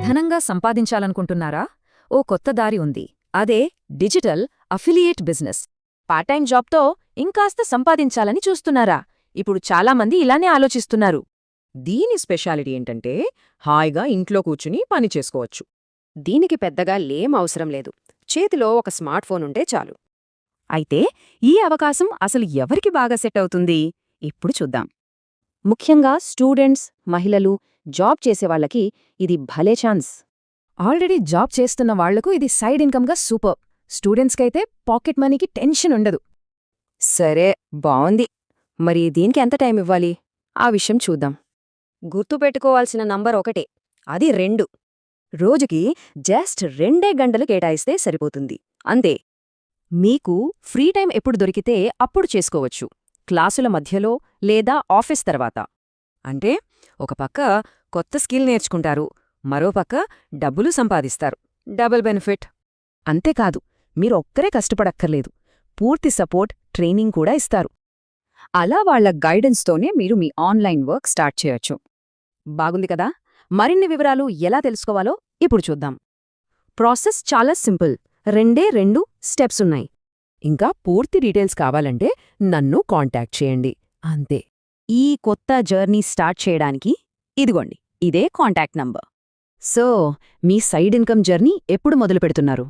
అదనంగా సంపాదించాలనుకుంటున్నారా? ఓ కొత్త దారి ఉంది. అదే digital affiliate business. Part time జాబ్తో ఇంకాస్త సంపాదించాలని చూస్తున్నారా? ఇప్పుడు చాలామంది ఇలానే ఆలోచిస్తున్నారు. దీని స్పెషాలిటీ ఏంటంటే హాయిగా ఇంట్లో కూర్చుని పని చేసుకోవచ్చు. దీనికి పెద్దగా లేం అవసరం లేదు. చేతిలో ఒక స్మార్ట్ ఫోన్ ఉంటే చాలు. అయితే ఈ అవకాశం అసలు ఎవరికి బాగా సెట్ అవుతుంది? ఇప్పుడు చూద్దాం. ముఖ్యంగా స్టూడెంట్స్, మహిళలు, జాబ్ చేసేవాళ్లకి ఇది భలే ఛాన్స్. ఆల్రెడీ జాబ్ చేస్తున్న వాళ్లకు ఇది సైడ్ ఇన్కమ్గా సూపర్. స్టూడెంట్స్కైతే పాకెట్ మనీకి టెన్షన్ ఉండదు. సరే, బావుంది. మరి దీనికి ఎంత టైం ఇవ్వాలి? ఆ విషయం చూద్దాం. గుర్తుపెట్టుకోవాల్సిన నంబర్ ఒకటే, అది 2. రోజుకి జస్ట్ 2 గంటలు కేటాయిస్తే సరిపోతుంది. అంతే. మీకు ఫ్రీ టైం ఎప్పుడు దొరికితే అప్పుడు చేసుకోవచ్చు. క్లాసుల మధ్యలో లేదా ఆఫీస్ తర్వాత. అంటే ఒక పక్క కొత్త స్కిల్ నేర్చుకుంటారు, మరో పక్క డబ్బులు సంపాదిస్తారు. Double benefit. అంతేకాదు, మీరొక్కరే కష్టపడక్కర్లేదు. పూర్తి సపోర్ట్, ట్రైనింగ్ కూడా ఇస్తారు. అలా వాళ్ల గైడెన్స్తోనే మీరు మీ ఆన్లైన్ వర్క్ స్టార్ట్ చేయొచ్చు. బాగుంది కదా? మరిన్ని వివరాలు ఎలా తెలుసుకోవాలో ఇప్పుడు చూద్దాం. ప్రాసెస్ చాలా సింపుల్. 2 స్టెప్స్ ఉన్నాయి. ఇంకా పూర్తి డీటెయిల్స్ కావాలంటే నన్ను కాంటాక్ట్ చేయండి. అంతే. ఈ కొత్త జర్నీ స్టార్ట్ చేయడానికి ఇదిగోండి, ఇదే కాంటాక్ట్ నంబర్. సో, మీ సైడ్ ఇన్కమ్ జర్నీ ఎప్పుడు మొదలు పెడుతున్నారు?